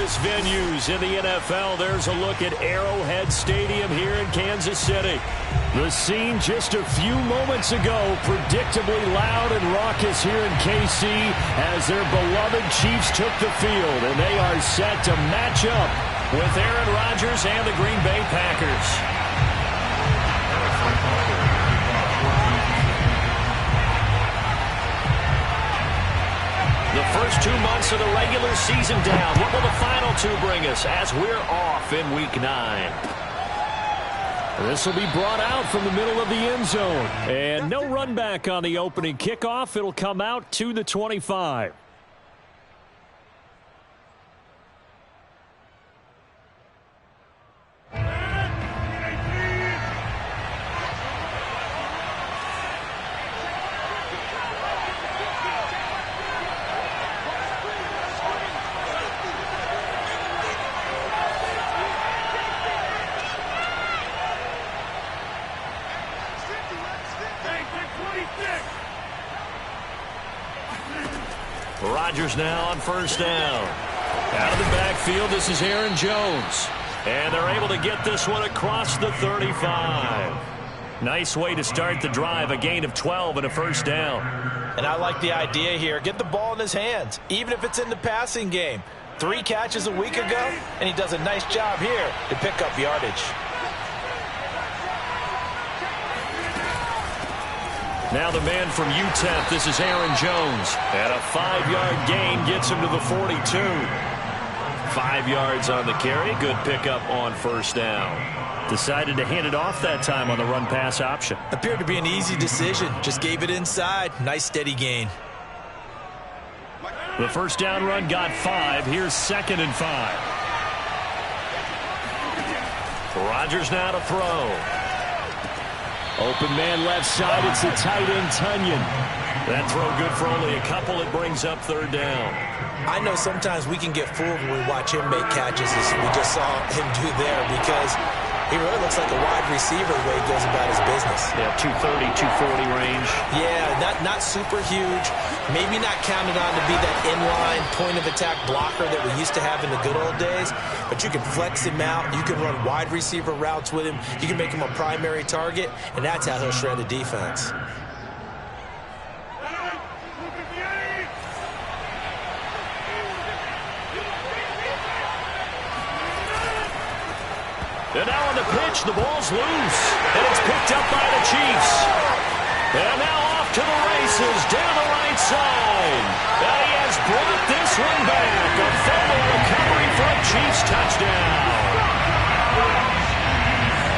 biggest venues in the NFL. There's a look at Arrowhead Stadium here in Kansas City. The scene just a few moments ago, predictably loud and raucous here in KC as their beloved Chiefs took the field, and they are set to match up with Aaron Rodgers and the Green Bay Packers. The first 2 months of the regular season down. What will the final two bring us as we're off in Week 9? This will be brought out from the middle of the end zone. And no run back on the opening kickoff. It'll come out to the 25. Rodgers now on first down. Out of the backfield, this is Aaron Jones. And they're able to get this one across the 35. Nice way to start the drive, a gain of 12 and a first down. And I like the idea here. Get the ball in his hands, even if it's in the passing game. 3 catches a week ago, and he does a nice job here to pick up yardage. Now the man from UTEP, this is Aaron Jones. And a 5-yard gain gets him to the 42. 5 yards on the carry. Good pickup on first down. Decided to hand it off that time on the run-pass option. Appeared to be an easy decision. Just gave it inside. Nice steady gain. The first down run got 5. Here's 2nd and 5. Rodgers now to throw. Open man left side. It's the tight end, Tunyon. That throw good for only a couple. It brings up 3rd down. I know sometimes we can get fooled when we watch him make catches, as we just saw him do there, because he really looks like a wide receiver the way he goes about his business. Yeah, 230, 240 range. Yeah, not super huge. Maybe not counted on to be that inline point-of-attack blocker that we used to have in the good old days, but you can flex him out. You can run wide receiver routes with him. You can make him a primary target, and that's how he'll shred the defense. And now on the pitch, the ball's loose. And it's picked up by the Chiefs. And now off to the races down the right side. And he has brought this one back. A fumble recovery for a Chiefs touchdown.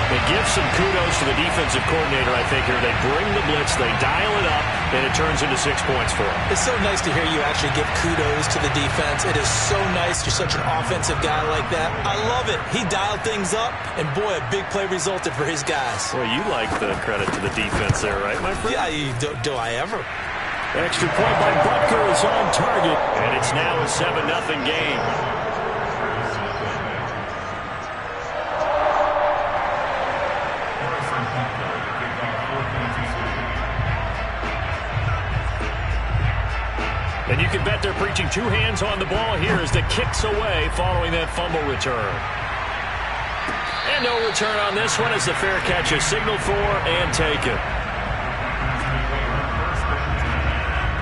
It gives some kudos to the defensive coordinator, I think, here. They bring the blitz, they dial it up, and it turns into 6 points for them. It's so nice to hear you actually give kudos to the defense. It is so nice. You're such an offensive guy like that. I love it. He dialed things up, and boy, a big play resulted for his guys. Well, you like the credit to the defense there, right, my friend? Yeah, do I ever? Extra point by Butker is on target, and it's now a 7-0 game. And you can bet they're preaching 2 hands on the ball here as the kick's away following that fumble return. And no return on this one as the fair catch is signaled for and taken.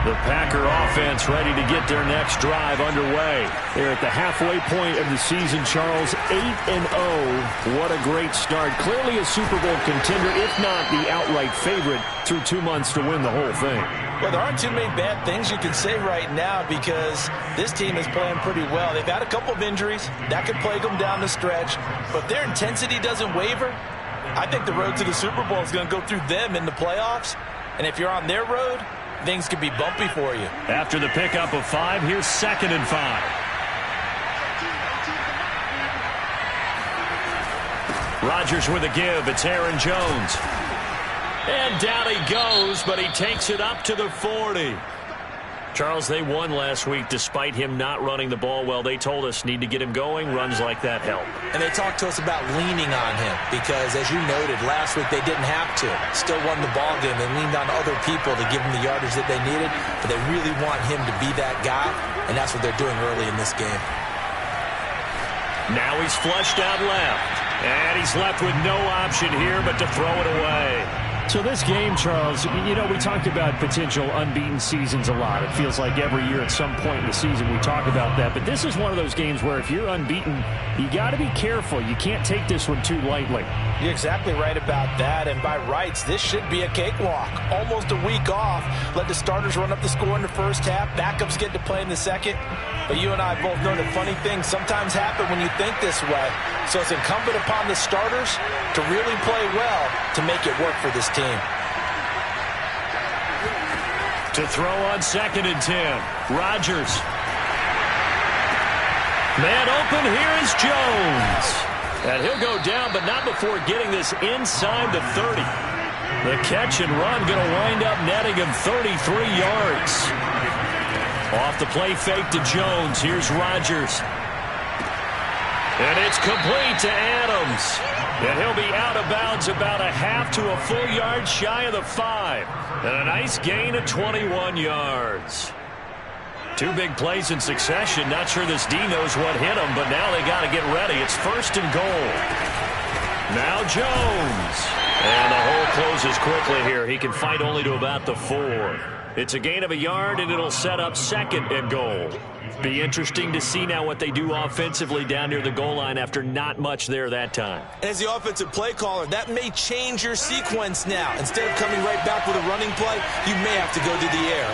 The Packer offense ready to get their next drive underway. They're at the halfway point of the season, Charles, 8-0. What a great start. Clearly a Super Bowl contender, if not the outright favorite, through 2 months to win the whole thing. Well, there aren't too many bad things you can say right now because this team is playing pretty well. They've had a couple of injuries. That could plague them down the stretch. But their intensity doesn't waver. I think the road to the Super Bowl is going to go through them in the playoffs. And if you're on their road, things could be bumpy for you. After the pickup of 5, here's 2nd and 5. Rodgers with a give. It's Aaron Jones. And down he goes, but he takes it up to the 40. Charles, they won last week despite him not running the ball well. They told us need to get him going. Runs like that help. And they talked to us about leaning on him because, as you noted, last week they didn't have to. Still won the ball game. They leaned on other people to give them the yardage that they needed, but they really want him to be that guy, and that's what they're doing early in this game. Now he's flushed out left. And he's left with no option here but to throw it away. So this game, Charles, you know, we talked about potential unbeaten seasons a lot. It feels like every year at some point in the season we talk about that. But this is one of those games where if you're unbeaten, you got to be careful. You can't take this one too lightly. You're exactly right about that. And by rights, this should be a cakewalk. Almost a week off. Let the starters run up the score in the first half. Backups get to play in the second. But you and I both know that funny things sometimes happen when you think this way. So it's incumbent upon the starters to really play well to make it work for this team. To throw on 2nd and 10. Rodgers. Man open, here is Jones. And he'll go down, but not before getting this inside the 30. The catch and run going to wind up netting him 33 yards. Off the play fake to Jones. Here's Rodgers. And it's complete to Adams. And he'll be out of bounds about a half to a full yard shy of the 5. And a nice gain of 21 yards. 2 big plays in succession. Not sure this D knows what hit him, but now they got to get ready. It's 1st and goal. Now Jones. And the hole closes quickly here. He can fight only to about the 4. It's a gain of a yard, and it'll set up 2nd and goal. Be interesting to see now what they do offensively down near the goal line after not much there that time. As the offensive play caller, that may change your sequence now. Instead of coming right back with a running play, you may have to go to the air.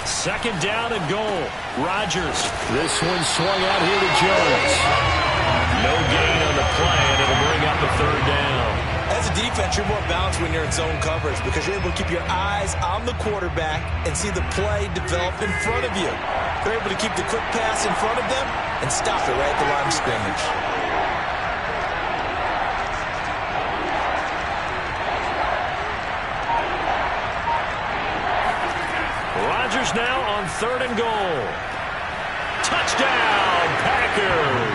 2nd down and goal. Rodgers. This one swung out here to Jones. No gain on the play, and it'll bring up the 3rd down. As a defense, you're more balanced when you're in zone coverage because you're able to keep your eyes on the quarterback and see the play develop in front of you. They're able to keep the quick pass in front of them and stop it right at the line of scrimmage. Rodgers now on 3rd and goal. Touchdown, Packers!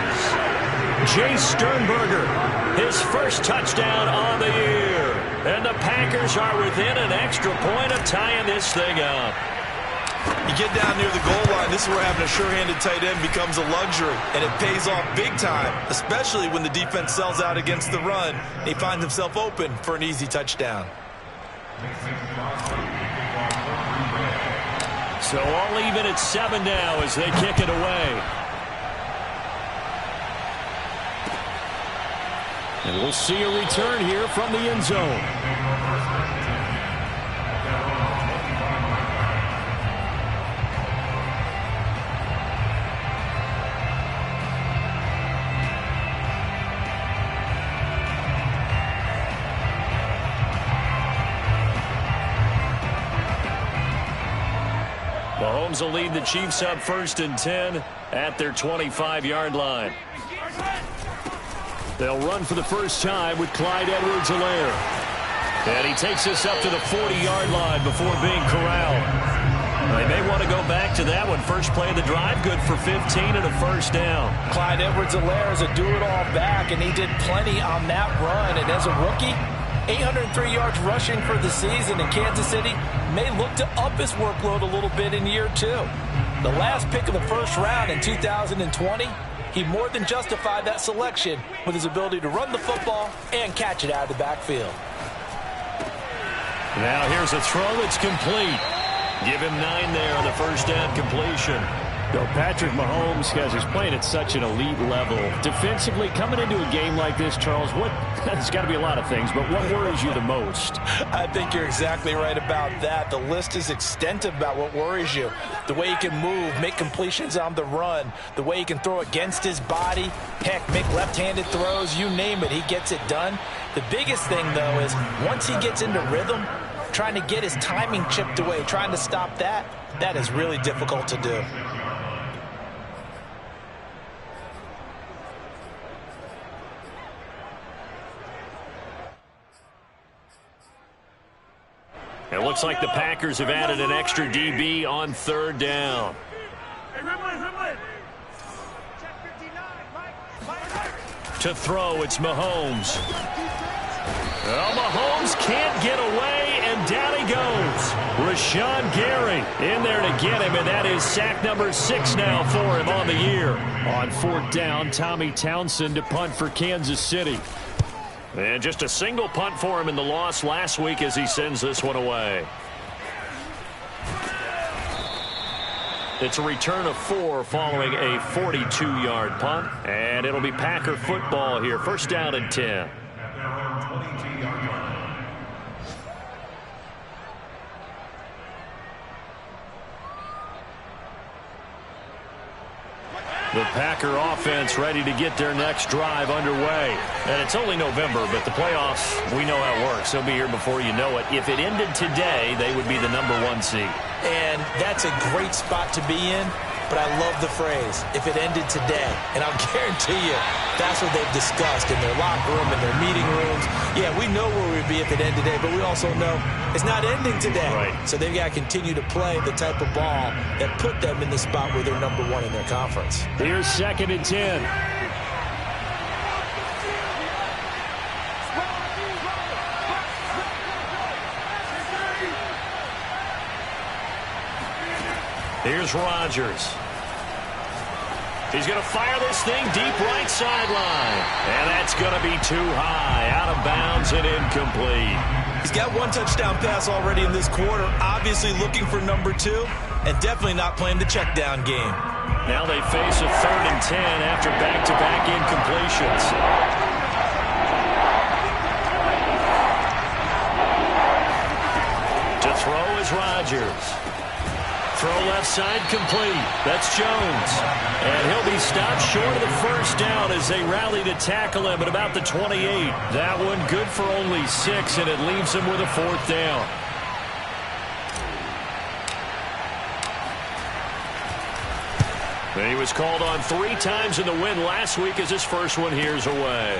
Jace Sternberger, his first touchdown on the year. And the Packers are within an extra point of tying this thing up. You get down near the goal line, this is where having a sure-handed tight end becomes a luxury, and it pays off big time, especially when the defense sells out against the run, and he finds himself open for an easy touchdown. So all even at 7 now as they kick it away. And we'll see a return here from the end zone. Mahomes will lead the Chiefs up 1st and 10 at their 25-yard line. They'll run for the first time with Clyde Edwards-Helaire. And he takes us up to the 40-yard line before being corralled. They may want to go back to that one. First play of the drive, good for 15 and a 1st down. Clyde Edwards-Helaire is a do-it-all back, and he did plenty on that run. And as a rookie, 803 yards rushing for the season, in Kansas City may look to up his workload a little bit in year 2. The last pick of the 1st round in 2020, he more than justified that selection with his ability to run the football and catch it out of the backfield. Now here's a throw that's complete. Give him 9 there on the 1st down completion. Though Patrick Mahomes, guys, is playing at such an elite level. Defensively, coming into a game like this, Charles, there's got to be a lot of things, but what worries you the most? I think you're exactly right about that. The list is extensive about what worries you. The way he can move, make completions on the run, the way he can throw against his body, heck, make left-handed throws, you name it, he gets it done. The biggest thing, though, is once he gets into rhythm, trying to get his timing chipped away, trying to stop that, that is really difficult to do. It looks like the Packers have added an extra DB on 3rd down. To throw, it's Mahomes. Well, Mahomes can't get away, and down he goes. Rashawn Gary in there to get him, and that is sack number 6 now for him on the year. On 4th down, Tommy Townsend to punt for Kansas City. And just a single punt for him in the loss last week as he sends this one away. It's a return of 4 following a 42-yard punt. And it'll be Packer football here. 1st down and 10. The Packer offense ready to get their next drive underway. And it's only November, but the playoffs, we know how it works. They'll be here before you know it. If it ended today, they would be the number 1 seed. And that's a great spot to be in, but I love the phrase, if it ended today. And I'll guarantee you, that's what they've discussed in their locker room, in their meeting rooms. Yeah, we know where we'd be if it ended today, but we also know it's not ending today. Right. So they've got to continue to play the type of ball that put them in the spot where they're number 1 in their conference. Here's 2nd and 10. Here's Rodgers. He's going to fire this thing deep right sideline. And that's going to be too high. Out of bounds and incomplete. He's got 1 touchdown pass already in this quarter. Obviously looking for number 2. And definitely not playing the check down game. Now they face a 3rd and 10 after back-to-back incompletions. To throw is Rodgers. Throw left side complete. That's Jones. And he'll be stopped short of the 1st down as they rally to tackle him at about the 28. That one good for only 6, and it leaves him with a 4th down. And he was called on 3 times in the win last week as his first one here's away.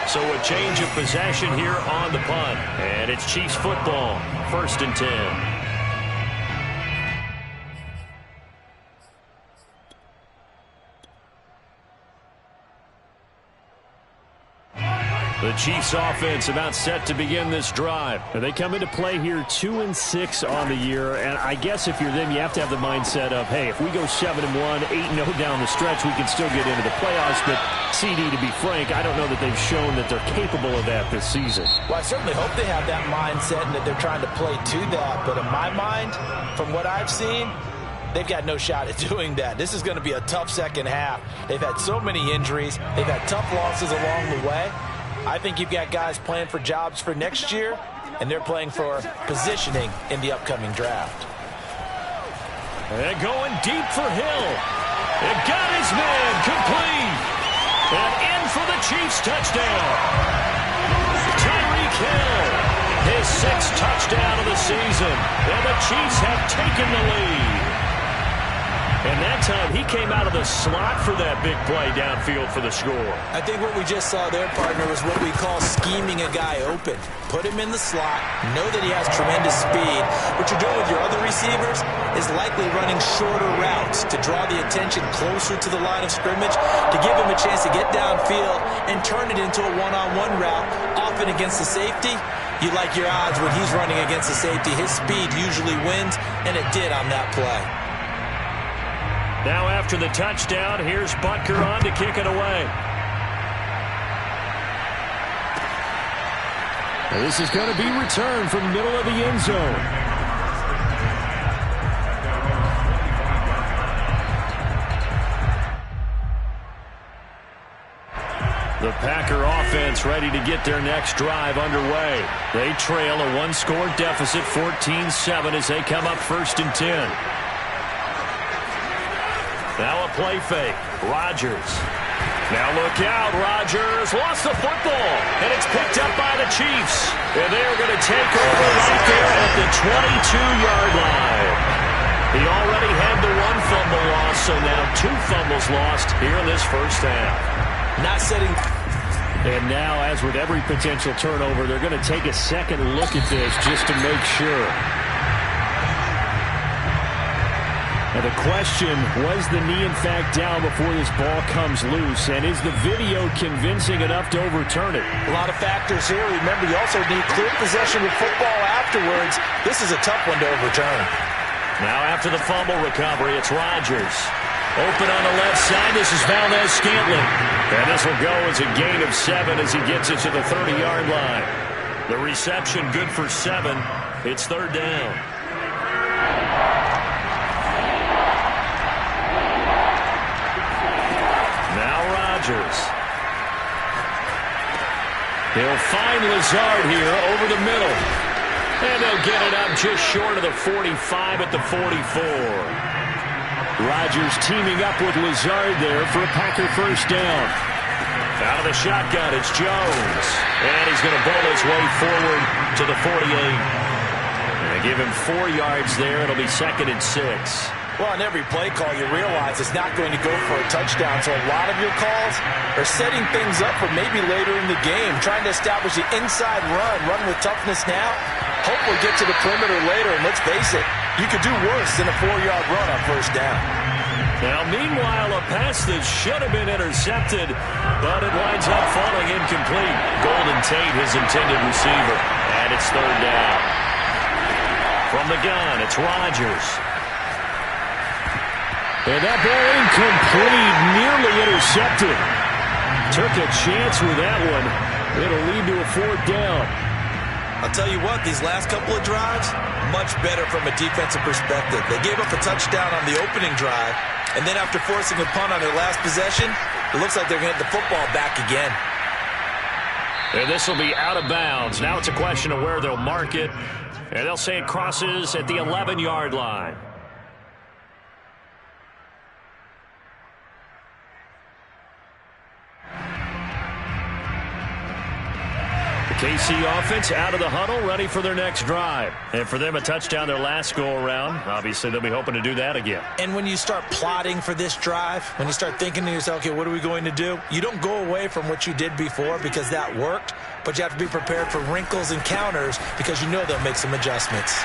So a change of possession here on the punt. And it's Chiefs football. 1st and 10. The Chiefs offense about set to begin this drive. They come into play here 2-6 on the year, and I guess if you're them, you have to have the mindset of, hey, if we go 7-1, 8-0 down the stretch, we can still get into the playoffs. But CD, to be frank, I don't know that they've shown that they're capable of that this season. Well, I certainly hope they have that mindset and that they're trying to play to that. But in my mind, from what I've seen, they've got no shot at doing that. This is going to be a tough second half. They've had so many injuries. They've had tough losses along the way. I think you've got guys playing for jobs for next year, and they're playing for positioning in the upcoming draft. And going deep for Hill. It got his man complete. And in for the Chiefs touchdown. Tyreek Hill, his 6th touchdown of the season. And the Chiefs have taken the lead. And that time, he came out of the slot for that big play downfield for the score. I think what we just saw there, partner, was what we call scheming a guy open. Put him in the slot, know that he has tremendous speed. What you're doing with your other receivers is likely running shorter routes to draw the attention closer to the line of scrimmage, to give him a chance to get downfield and turn it into a one-on-one route, often against the safety. You like your odds when he's running against the safety. His speed usually wins, and it did on that play. Now after the touchdown, here's Butker on to kick it away. And this is going to be returned from the middle of the end zone. The Packer offense ready to get their next drive underway. They trail a 1-score deficit, 14-7, as they come up 1st and 10. Now a play fake. Rodgers. Now look out. Rodgers lost the football. And it's picked up by the Chiefs. And they're going to take over right there at the 22-yard line. He already had the 1 fumble loss, so now 2 fumbles lost here in this 1st half. Not setting. And now, as with every potential turnover, they're going to take a second look at this just to make sure. And the question, was the knee in fact down before this ball comes loose? And is the video convincing enough to overturn it? A lot of factors here. Remember, you also need clear possession of football afterwards. This is a tough one to overturn. Now after the fumble recovery, it's Rodgers. Open on the left side. This is Valdes-Scantling. And this will go as a gain of 7 as he gets it to the 30-yard line. The reception good for 7. It's third down. He'll find Lazard here over the middle. And they'll get it up just short of the 45 at the 44. Rodgers teaming up with Lazard there for a Packer first down. Out of the shotgun, it's Jones. And he's going to bowl his way forward to the 48. And they give him 4 yards there. It'll be 2nd and 6. Well, on every play call, you realize it's not going to go for a touchdown. So a lot of your calls are setting things up for maybe later in the game, trying to establish the inside run with toughness now. Hope we'll get to the perimeter later, and let's face it, you could do worse than a 4-yard run on first down. Now, meanwhile, a pass that should have been intercepted, but it winds up falling incomplete. Golden Tate, his intended receiver, and it's third down. From the gun, it's Rodgers. And that ball incomplete, nearly intercepted. Took a chance with that one. It'll lead to a 4th down. I'll tell you what, these last couple of drives, much better from a defensive perspective. They gave up a touchdown on the opening drive, and then after forcing a punt on their last possession, it looks like they're going to get the football back again. And this will be out of bounds. Now it's a question of where they'll mark it, and they'll say it crosses at the 11-yard line. KC offense out of the huddle, ready for their next drive. And for them, a touchdown their last go-around. Obviously, they'll be hoping to do that again. And when you start plotting for this drive, when you start thinking to yourself, okay, what are we going to do? You don't go away from what you did before because that worked, but you have to be prepared for wrinkles and counters because you know they'll make some adjustments.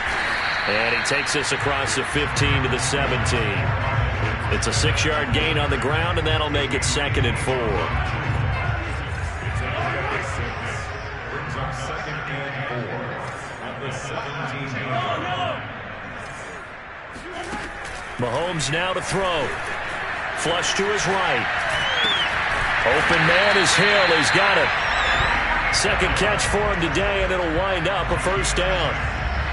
And he takes this across the 15 to the 17. It's a 6-yard gain on the ground, and that'll make it 2nd and 4. Mahomes now to throw. Flush to his right. Open man is Hill. He's got it. Second catch for him today, and it'll wind up a first down.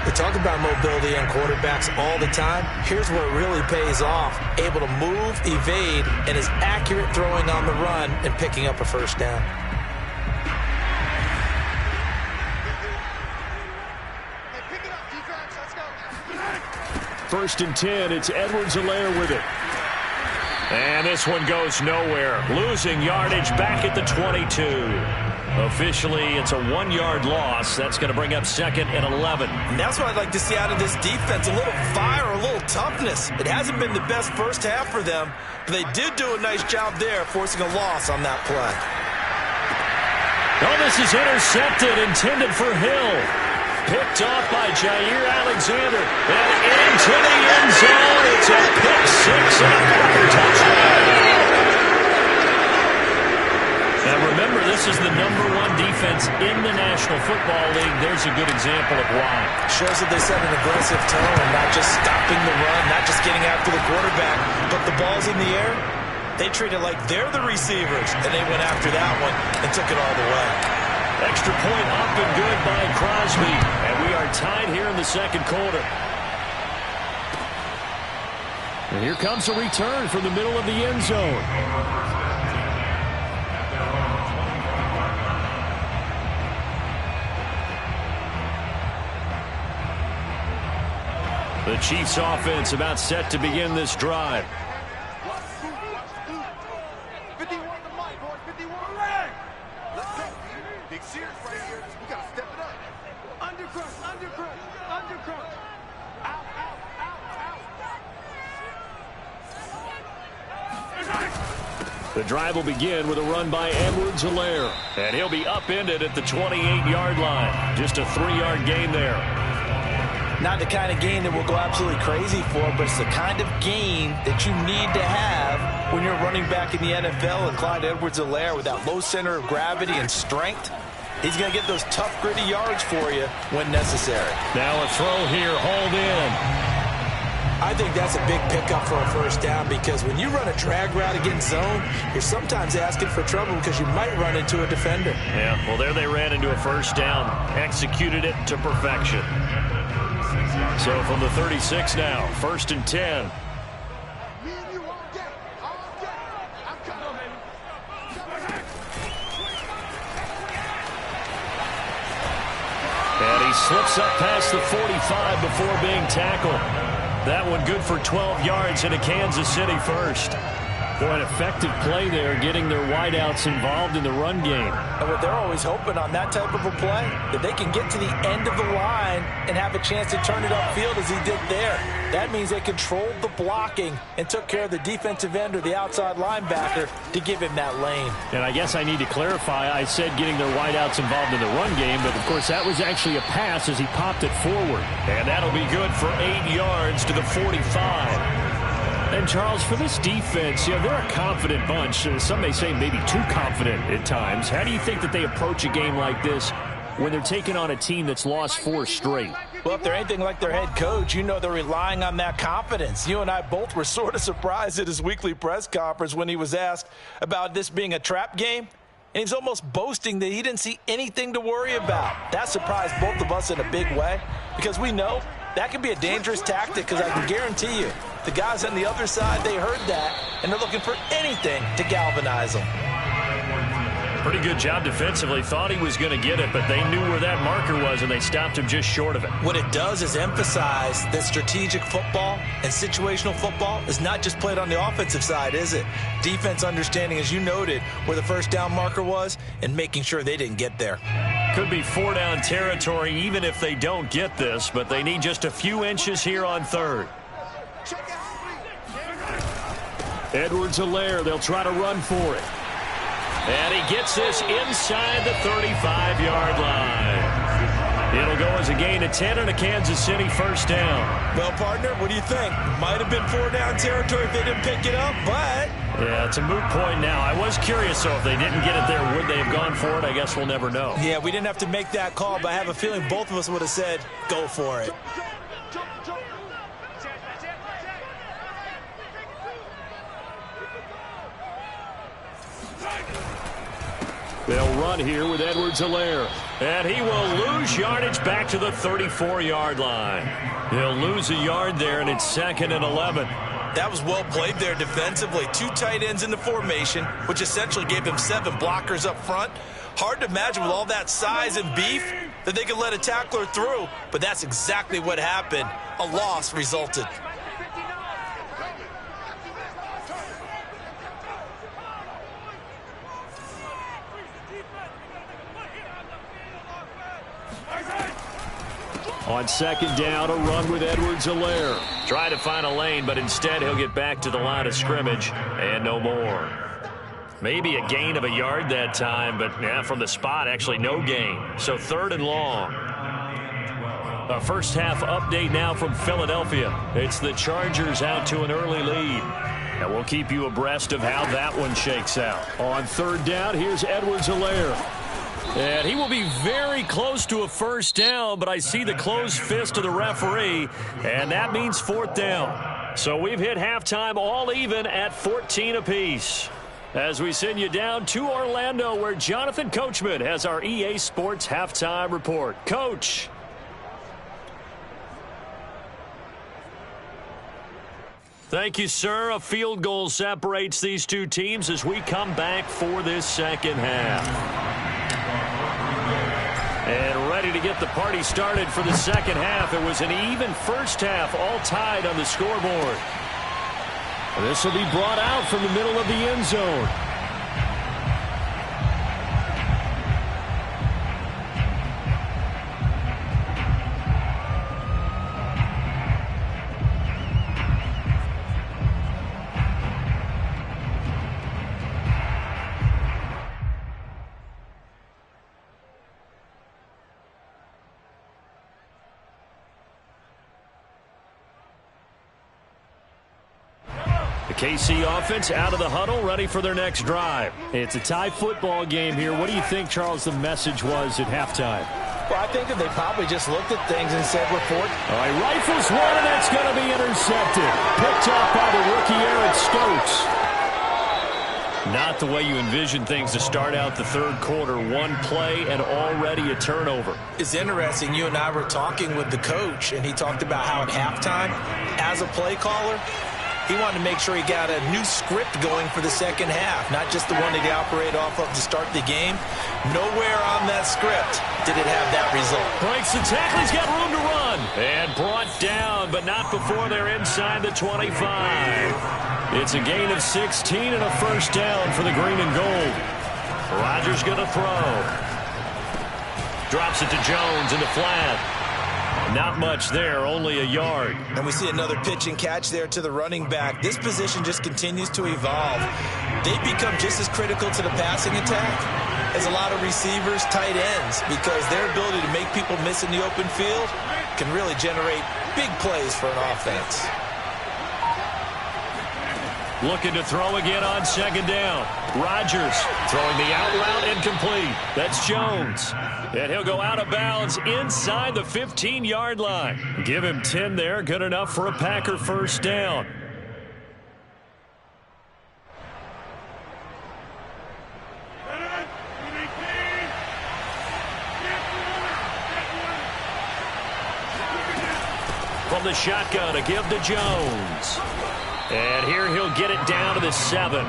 We talk about mobility on quarterbacks all the time. Here's where it really pays off. Able to move, evade, and is accurate throwing on the run and picking up a first down. First and 10, it's Edwards-Helaire with it. And this one goes nowhere. Losing yardage back at the 22. Officially, it's a 1-yard loss. That's going to bring up 2nd and 11. And that's what I'd like to see out of this defense. A little fire, a little toughness. It hasn't been the best first half for them, but they did do a nice job there, forcing a loss on that play. Oh, this is intercepted, intended for Hill. Picked off by Jair Alexander. And into the end zone. It's a pick 6 and a Packer touchdown. Now remember, this is the #1 defense in the National Football League. There's a good example of why. Shows that they set an aggressive tone, not just stopping the run, not just getting after the quarterback, but the ball's in the air. They treat it like they're the receivers, and they went after that one and took it all the way. Extra point up and good by Crosby. And we are tied here in the second quarter. And here comes a return from the middle of the end zone. The Chiefs offense about set to begin this drive. The drive will begin with a run by Edwards-Helaire. And he'll be upended at the 28-yard line. Just a 3-yard gain there. Not the kind of game that we'll go absolutely crazy for, but it's the kind of game that you need to have when you're running back in the NFL. And Clyde Edwards-Helaire, with that low center of gravity and strength, he's going to get those tough, gritty yards for you when necessary. Now a throw here, hauled in. I think that's a big pickup for a first down, because when you run a drag route against zone, you're sometimes asking for trouble because you might run into a defender. Yeah, well, there they ran into a first down, executed it to perfection. So from the 36 now, 1st and 10. And he slips up past the 45 before being tackled. That one good for 12 yards into Kansas City first. Boy, an effective play there, getting their wideouts involved in the run game. And what they're always hoping on that type of a play, that they can get to the end of the line and have a chance to turn it upfield as he did there. That means they controlled the blocking and took care of the defensive end or the outside linebacker to give him that lane. And I guess I need to clarify, I said getting their wideouts involved in the run game, but of course that was actually a pass as he popped it forward. And that'll be good for 8 yards to the 45. And, Charles, for this defense, they're a confident bunch. Some may say maybe too confident at times. How do you think that they approach a game like this when they're taking on a team that's lost 4 straight? Well, if they're anything like their head coach, they're relying on that confidence. You and I both were sort of surprised at his weekly press conference when he was asked about this being a trap game. And he's almost boasting that he didn't see anything to worry about. That surprised both of us in a big way, because we know that can be a dangerous tactic, because I can guarantee you, the guys on the other side, they heard that, and they're looking for anything to galvanize them. Pretty good job defensively. Thought he was going to get it, but they knew where that marker was, and they stopped him just short of it. What it does is emphasize that strategic football and situational football is not just played on the offensive side, is it? Defense understanding, as you noted, where the first down marker was and making sure they didn't get there. Could be 4 down territory even if they don't get this, but they need just a few inches here on 3rd. Edwards-Helaire, they'll try to run for it. And he gets this inside the 35-yard line. It'll go as a gain of 10 and a Kansas City first down. Well, partner, what do you think? Might have been 4 down territory if they didn't pick it up, but... Yeah, it's a moot point now. I was curious, though, if they didn't get it there, would they have gone for it? I guess we'll never know. Yeah, we didn't have to make that call, but I have a feeling both of us would have said, go for it. They'll run here with Edwards-Helaire. And he will lose yardage back to the 34-yard line. He'll lose a yard there, and it's 2nd and 11. That was well played there defensively. 2 tight ends in the formation, which essentially gave him 7 blockers up front. Hard to imagine with all that size and beef that they could let a tackler through, but that's exactly what happened. A loss resulted. On 2nd down, a run with Edwards-Helaire. Try to find a lane, but instead he'll get back to the line of scrimmage and no more. Maybe a gain of a yard that time, but from the spot, actually no gain. So 3rd and long. A first half update now from Philadelphia. It's the Chargers out to an early lead. And we'll keep you abreast of how that one shakes out. On 3rd down, here's Edwards-Helaire. And he will be very close to a first down, but I see the closed fist of the referee, and that means 4th down. So we've hit halftime all even at 14 apiece. As we send you down to Orlando, where Jonathan Coachman has our EA Sports halftime report. Coach. Thank you, sir. A field goal separates these two teams as we come back for this second half. And ready to get the party started for the second half. It was an even first half, all tied on the scoreboard. This will be brought out from the middle of the end zone. The KC offense out of the huddle, ready for their next drive. It's a tie football game here. What do you think, Charles, the message was at halftime? Well, I think that they probably just looked at things and said, we're forward. All right, rifles one, and that's going to be intercepted. Picked up by the rookie Aaron Stokes. Not the way you envision things to start out the third quarter. One play and already a turnover. It's interesting. You and I were talking with the coach, and he talked about how at halftime, as a play caller, he wanted to make sure he got a new script going for the second half, not just the one that he operated off of to start the game. Nowhere on that script did it have that result. Breaks the tackle. He's got room to run. And brought down, but not before they're inside the 25. It's a gain of 16 and a first down for the green and gold. Rodgers going to throw. Drops it to Jones into flat. Not much there, only a yard. And we see another pitch and catch there to the running back. This position just continues to evolve. They become just as critical to the passing attack as a lot of receivers, tight ends, because their ability to make people miss in the open field can really generate big plays for an offense. Looking to throw again on second down. Rodgers throwing the out route incomplete. That's Jones. And he'll go out of bounds inside the 15-yard line. Give him 10 there. Good enough for a Packer first down. From the shotgun, a give to Jones. And here he'll get it down to the 7.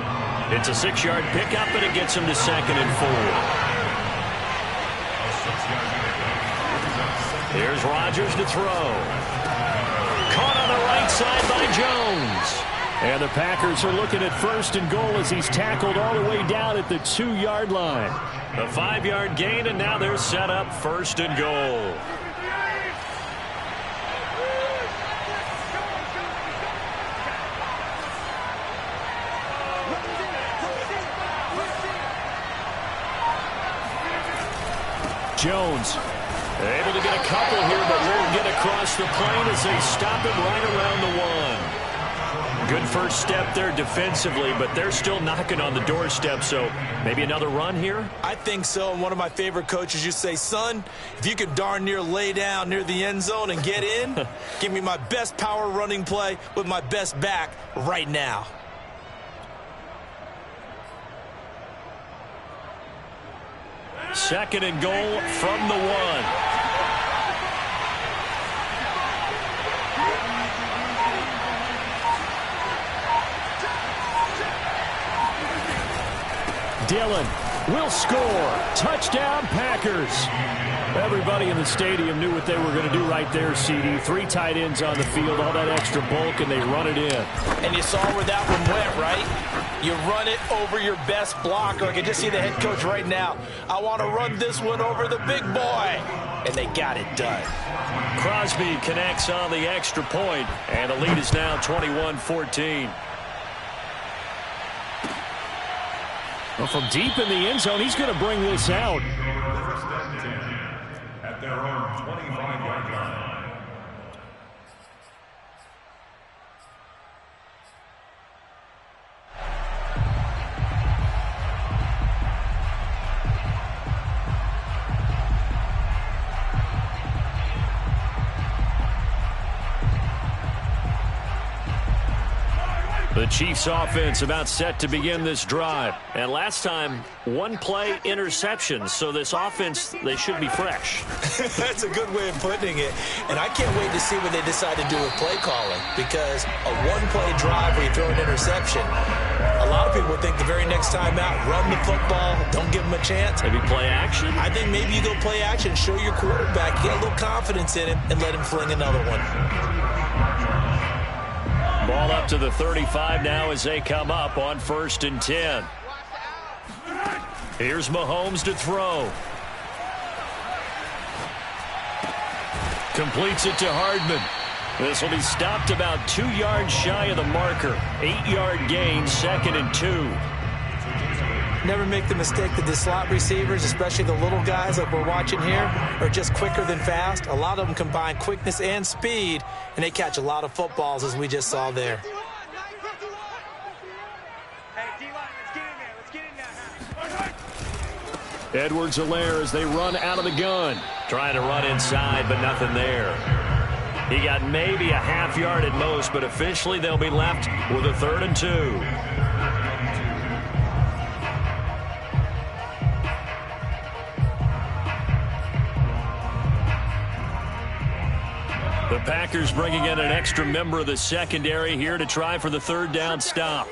It's a 6-yard pickup, and it gets him to 2nd and 4. Here's Rodgers to throw. Caught on the right side by Jones. And the Packers are looking at 1st and goal as he's tackled all the way down at the 2-yard line. A 5-yard gain, and now they're set up 1st and goal. Jones able to get a couple here, but won't get across the plane as they stop him right around the 1. Good first step there defensively, but they're still knocking on the doorstep, so maybe another run here? I think so, and one of my favorite coaches used to say, son, if you could darn near lay down near the end zone and get in, give me my best power running play with my best back right now. Second and goal from the 1. Dillon will score. Touchdown, Packers. Everybody in the stadium knew what they were going to do right there, CD. 3 tight ends on the field, all that extra bulk, and they run it in. And you saw where that one went, right? You run it over your best blocker. I can just see the head coach right now. I want to run this one over the big boy. And they got it done. Crosby connects on the extra point, and the lead is now 21-14. Well, from deep in the end zone, he's going to bring this out. At their own 25-yard line. The Chiefs offense about set to begin this drive. And last time, 1 play interception. So this offense, they should be fresh. That's a good way of putting it. And I can't wait to see what they decide to do with play calling. Because a 1-play drive where you throw an interception, a lot of people think the very next time out, run the football, don't give them a chance. Maybe play action? I think maybe you go play action, show your quarterback, get a little confidence in him, and let him fling another one. Ball up to the 35 now as they come up on 1st and 10. Here's Mahomes to throw. Completes it to Hardman. This will be stopped about 2 yards shy of the marker. 8-yard gain, 2nd and 2. Never make the mistake that the slot receivers, especially the little guys like we're watching here, are just quicker than fast. A lot of them combine quickness and speed, and they catch a lot of footballs, as we just saw there. Edwards-Helaire as they run out of the gun. Trying to run inside, but nothing there. He got maybe a half yard at most, but officially they'll be left with a 3rd and 2. The Packers bringing in an extra member of the secondary here to try for the 3rd down stop.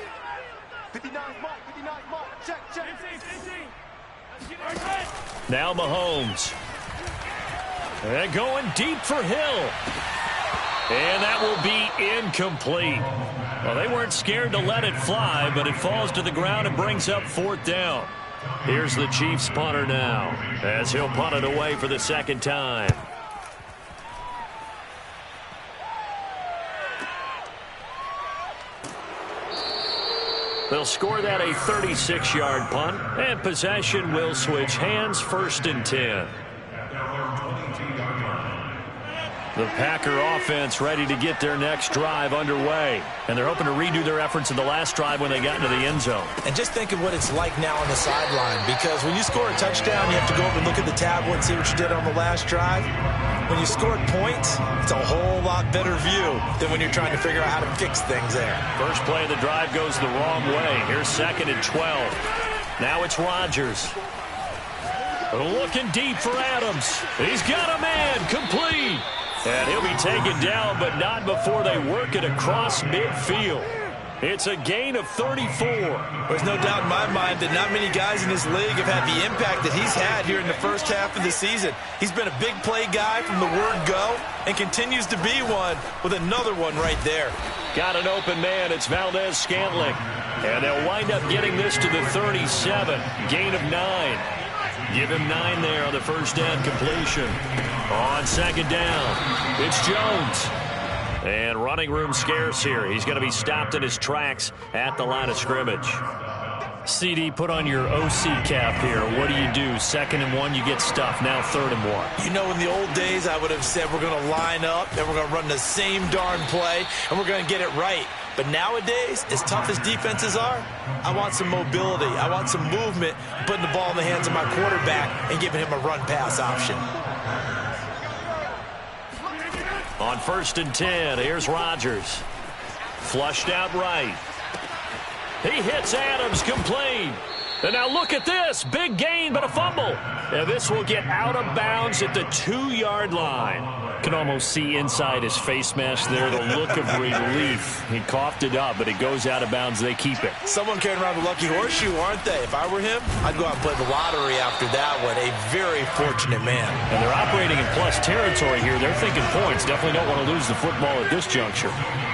59 mark, check. Now Mahomes. And going deep for Hill. And that will be incomplete. Well, they weren't scared to let it fly, but it falls to the ground and brings up 4th down. Here's the Chiefs punter now, as he'll punt it away for the 2nd time. They'll score that a 36-yard punt, and possession will switch hands, 1st and 10. The Packer offense ready to get their next drive underway. And they're hoping to redo their efforts in the last drive when they got into the end zone. And just think of what it's like now on the sideline, because when you score a touchdown, you have to go over and look at the tablet and see what you did on the last drive. When you scored points, it's a whole lot better view than when you're trying to figure out how to fix things there. First play of the drive goes the wrong way. Here's 2nd and 12. Now it's Rodgers. Looking deep for Adams. He's got a man, complete. And he'll be taken down, but not before they work it across midfield. It's a gain of 34. There's no doubt in my mind that not many guys in this league have had the impact that he's had here in the first half of the season. He's been a big play guy from the word go and continues to be one with another one right there. Got an open man. It's Valdez-Scantling. And they'll wind up getting this to the 37. Gain of 9. Give him 9 there on the first down completion. On 2nd down, it's Jones. And running room scarce here. He's going to be stopped in his tracks at the line of scrimmage. CD, put on your OC cap here. What do you do? 2nd and 1, you get stuffed. Now 3rd and 1. You know, in the old days, I would have said we're going to line up and we're going to run the same darn play and we're going to get it right. But nowadays, as tough as defenses are, I want some mobility. I want some movement, putting the ball in the hands of my quarterback and giving him a run-pass option. On 1st and 10, here's Rodgers. Flushed out right. He hits Adams, complete. And now look at this. Big gain, but a fumble. And this will get out of bounds at the 2-yard line. Can almost see inside his face mask there the look of relief. He coughed it up, but it goes out of bounds. They keep it. Someone carrying around the lucky horseshoe, aren't they? If I were him, I'd go out and play the lottery after that one. A very fortunate man. And they're operating in plus territory here. They're thinking points. Definitely don't want to lose the football at this juncture.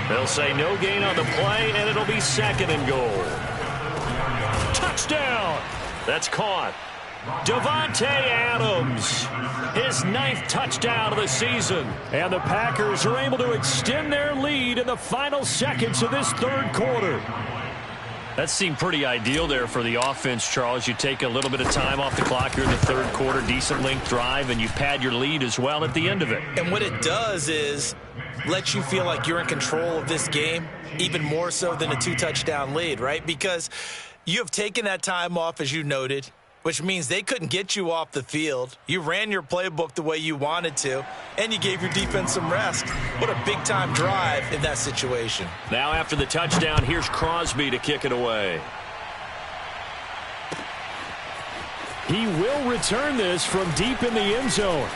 They'll say no gain on the play, and it'll be 2nd and goal. Touchdown! That's caught. Davante Adams, his 9th touchdown of the season. And the Packers are able to extend their lead in the final seconds of this 3rd quarter. That seemed pretty ideal there for the offense, Charles. You take a little bit of time off the clock here in the 3rd quarter, decent length drive, and you pad your lead as well at the end of it. And what it does is let you feel like you're in control of this game, even more so than a 2-touchdown lead, right? Because you have taken that time off, as you noted, which means they couldn't get you off the field. You ran your playbook the way you wanted to, and you gave your defense some rest. What a big-time drive in that situation. Now after the touchdown, here's Crosby to kick it away. He will return this from deep in the end zone.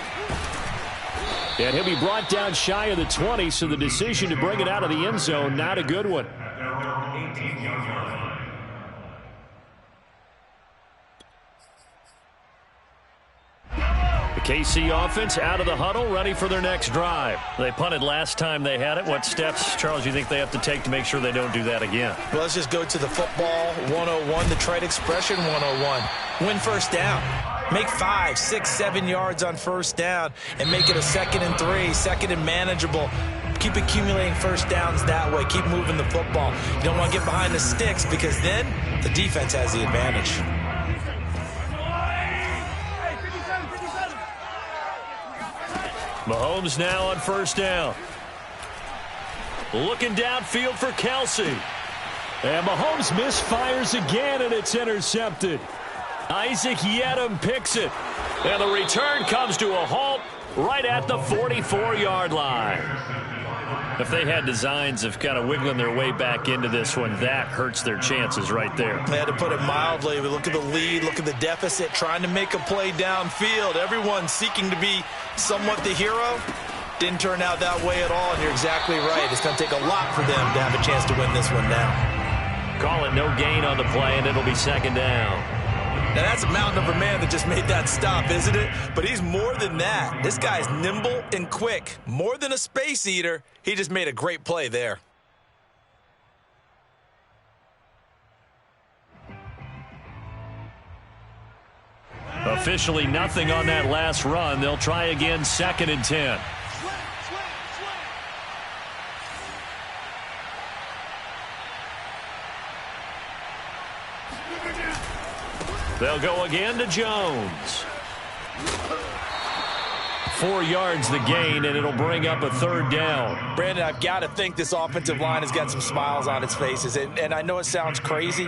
And he'll be brought down shy of the 20, so the decision to bring it out of the end zone, not a good one. KC offense out of the huddle, ready for their next drive. They punted last time they had it. What steps, Charles, you think they have to take to make sure they don't do that again? Well, let's just go to the football 101, the trite expression 101. Win first down. Make 5, 6, 7 yards on first down and make it a 2nd and 3, 2nd and manageable. Keep accumulating first downs that way. Keep moving the football. You don't want to get behind the sticks because then the defense has the advantage. Mahomes now on first down. Looking downfield for Kelsey. And Mahomes misfires again, and it's intercepted. Isaac Yedem picks it. And the return comes to a halt right at the 44-yard line. If they had designs of kind of wiggling their way back into this one, that hurts their chances right there. They had to put it mildly. We look at the lead, look at the deficit, trying to make a play downfield. Everyone seeking to be somewhat the hero. Didn't turn out that way at all, and you're exactly right. It's going to take a lot for them to have a chance to win this one now. Call it no gain on the play, and it'll be second down. Now, that's a mountain of a man that just made that stop, isn't it? But he's more than that. This guy's nimble and quick. More than a space eater, he just made a great play there. Officially nothing on that last run. They'll try again, 2nd and 10. They'll go again to Jones. 4 yards the gain, and it'll bring up a 3rd down. Brandon, I've got to think this offensive line has got some smiles on its faces. And I know it sounds crazy,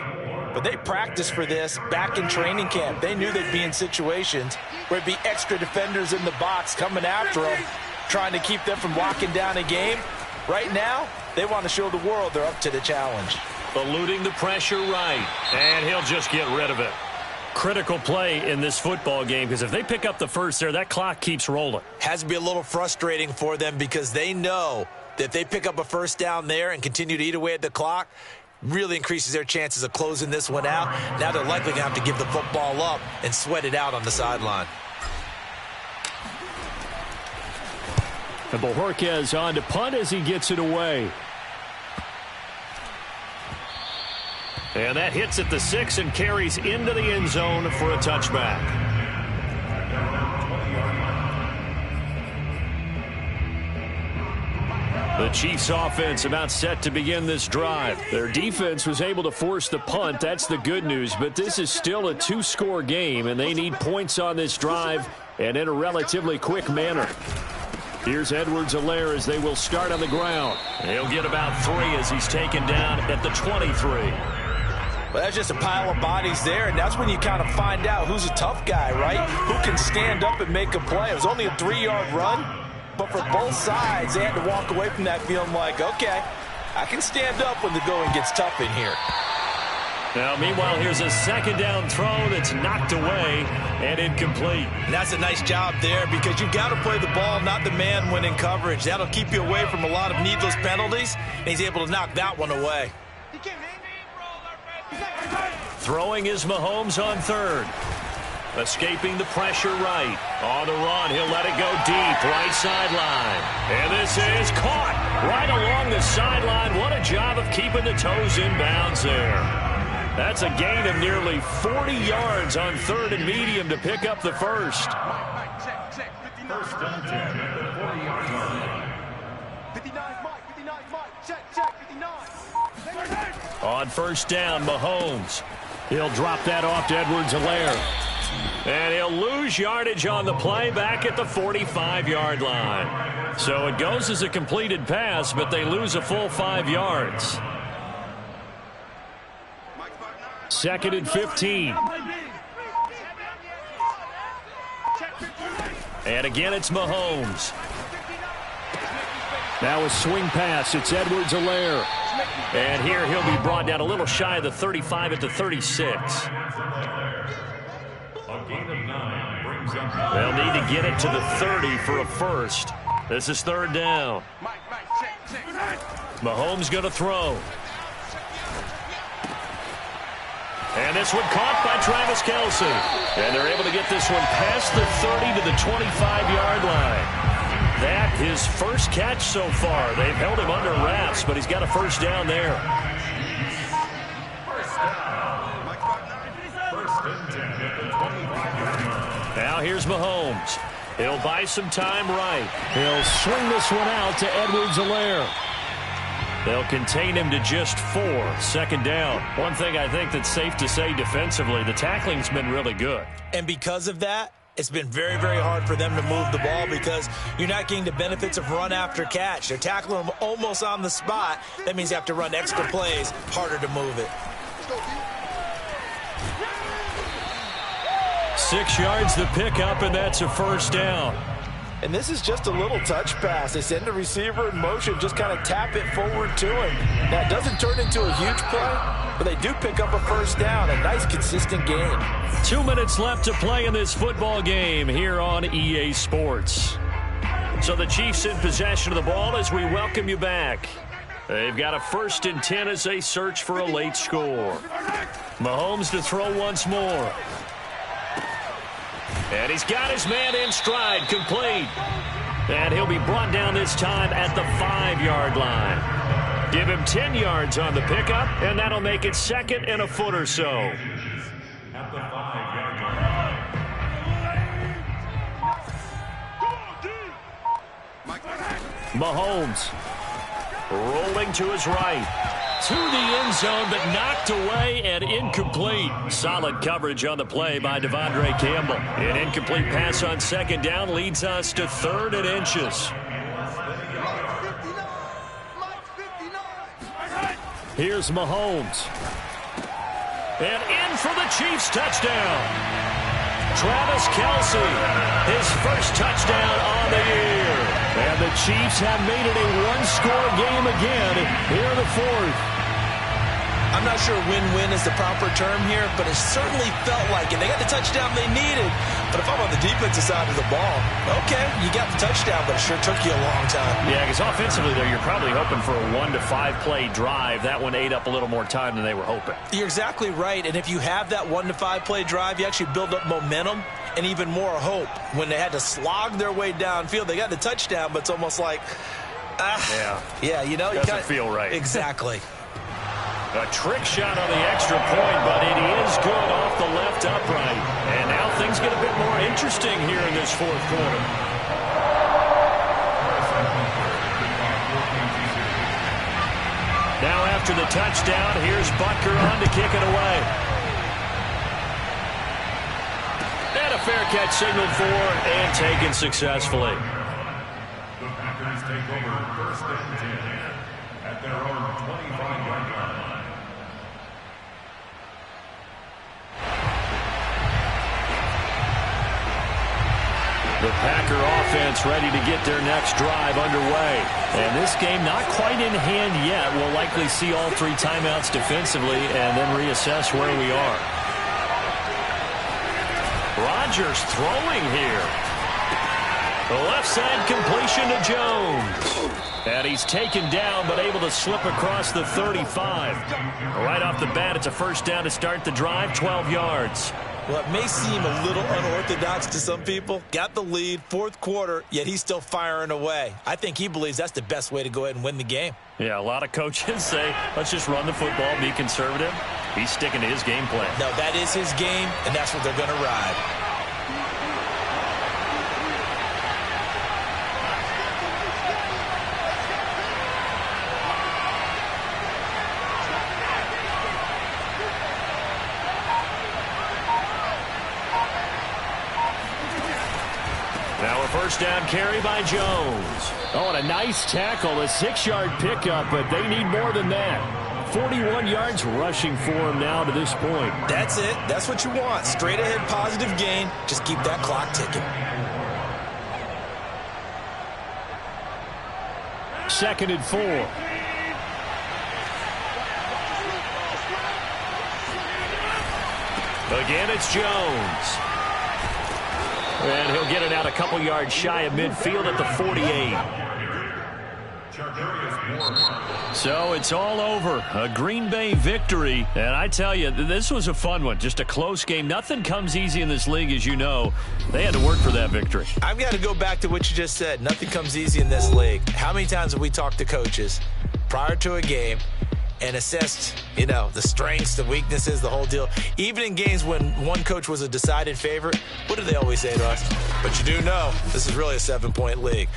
but they practiced for this back in training camp. They knew they'd be in situations where it'd be extra defenders in the box coming after them, trying to keep them from locking down a game. Right now, they want to show the world they're up to the challenge. Eluding the pressure right, and he'll just get rid of it. Critical play in this football game, because if they pick up the first there, that clock keeps rolling. Has to be a little frustrating for them because they know that if they pick up a first down there and continue to eat away at the clock, really increases their chances of closing this one out. Now they're likely going to have to give the football up and sweat it out on the sideline. And Bojorquez on to punt as he gets it away. And that hits at the 6 and carries into the end zone for a touchback. The Chiefs offense about set to begin this drive. Their defense was able to force the punt. That's the good news. But this is still a 2-score game, and they need points on this drive and in a relatively quick manner. Here's Edwards-Helaire as they will start on the ground. He'll get about 3 as he's taken down at the 23. Well, that's just a pile of bodies there, and that's when you kind of find out who's a tough guy, right? Who can stand up and make a play. It was only a 3-yard run, but for both sides, they had to walk away from that feeling like, okay, I can stand up when the going gets tough in here. Now, meanwhile, here's a 2nd down throw that's knocked away and incomplete. And that's a nice job there because you've got to play the ball, not the man when in coverage. That'll keep you away from a lot of needless penalties, and he's able to knock that one away. Throwing is Mahomes on 3rd. Escaping the pressure right. On the run, he'll let it go deep, right sideline. And this is caught right along the sideline. What a job of keeping the toes in bounds there. That's a gain of nearly 40 yards on 3rd and medium to pick up the first. First and 10 at the 40-yard line. 59 Mike, check, 59. On 1st down, Mahomes. He'll drop that off to Edwards-Helaire. And he'll lose yardage on the play back at the 45-yard line. So it goes as a completed pass, but they lose a full 5 yards. 2nd and 15. And again, it's Mahomes. Now a swing pass. It's Edwards-Helaire. And here he'll be brought down a little shy of the 35 at the 36. A gain of 9 brings up. They'll need to get it to the 30 for a first. This is 3rd down. Mahomes going to throw. And this one caught by Travis Kelce. And they're able to get this one past the 30 to the 25-yard line. That his first catch so far. They've held him under wraps, but he's got a first down there. First and 10 at the 25-yard line. Now here's Mahomes. He'll buy some time right. He'll swing this one out to Edwards-Helaire. They'll contain him to just 4. 2nd down. One thing I think that's safe to say defensively, the tackling's been really good. And because of that, it's been very, very hard for them to move the ball because you're not getting the benefits of run after catch. They're tackling them almost on the spot. That means you have to run extra plays, harder to move it. 6 yards the pickup, and that's a first down. And this is just a little touch pass. They send the receiver in motion, just kind of tap it forward to him. Now, it doesn't turn into a huge play, but they do pick up a first down, a nice, consistent gain. 2 minutes left to play in this football game here on EA Sports. So the Chiefs in possession of the ball as we welcome you back. They've got a 1st and 10 as they search for a late score. Mahomes to throw once more. And he's got his man in stride, complete. And he'll be brought down this time at the 5-yard line. Give him 10 yards on the pickup, and that'll make it 2nd and a foot or so. At the 5-yard line. Mahomes rolling to his right. To the end zone, but knocked away and incomplete. Solid coverage on the play by Devondre Campbell. An incomplete pass on 2nd down leads us to 3rd and inches. Here's Mahomes. And in for the Chiefs touchdown. Travis Kelce, his first touchdown on the year. And the Chiefs have made it a one-score game again here in the 4th. I'm not sure win-win is the proper term here, but it certainly felt like it. They got the touchdown they needed, but if I'm on the defensive side of the ball, okay, you got the touchdown, but it sure took you a long time. Yeah, because offensively, though, you're probably hoping for a 1 to 5 play drive. That one ate up a little more time than they were hoping. You're exactly right, and if you have that 1 to 5 play drive, you actually build up momentum and even more hope. When they had to slog their way downfield, they got the touchdown, but it's almost like, yeah, you know, doesn't feel right. Exactly. A trick shot on the extra point, but it is good off the left upright. And now things get a bit more interesting here in this 4th quarter. Now after the touchdown, here's Butker on to kick it away. And a fair catch signaled for and taken successfully. The Packers take over 1st and 10 at their own 25-yard line. The Packer offense ready to get their next drive underway. And this game not quite in hand yet. We'll likely see all 3 timeouts defensively and then reassess where we are. Rodgers throwing here. The left side completion to Jones. And he's taken down but able to slip across the 35. Right off the bat, it's a first down to start the drive, 12 yards. Well, it may seem a little unorthodox to some people. Got the lead, 4th quarter, yet he's still firing away. I think he believes that's the best way to go ahead and win the game. Yeah, a lot of coaches say, let's just run the football, be conservative. He's sticking to his game plan. No, that is his game, and that's what they're going to ride. Now a first down carry by Jones. Oh, and a nice tackle, a 6-yard pickup, but they need more than that. 41 yards rushing for him now to this point. That's it. That's what you want. Straight ahead positive gain. Just keep that clock ticking. 2nd and 4. Again, it's Jones. And he'll get it out a couple yards shy of midfield at the 48. So it's all over. A Green Bay victory. And I tell you, this was a fun one. Just a close game. Nothing comes easy in this league, as you know. They had to work for that victory. I've got to go back to what you just said. Nothing comes easy in this league. How many times have we talked to coaches prior to a game and assessed, you know, the strengths, the weaknesses, the whole deal? Even in games when one coach was a decided favorite, what do they always say to us? But you do know this is really a 7-point league.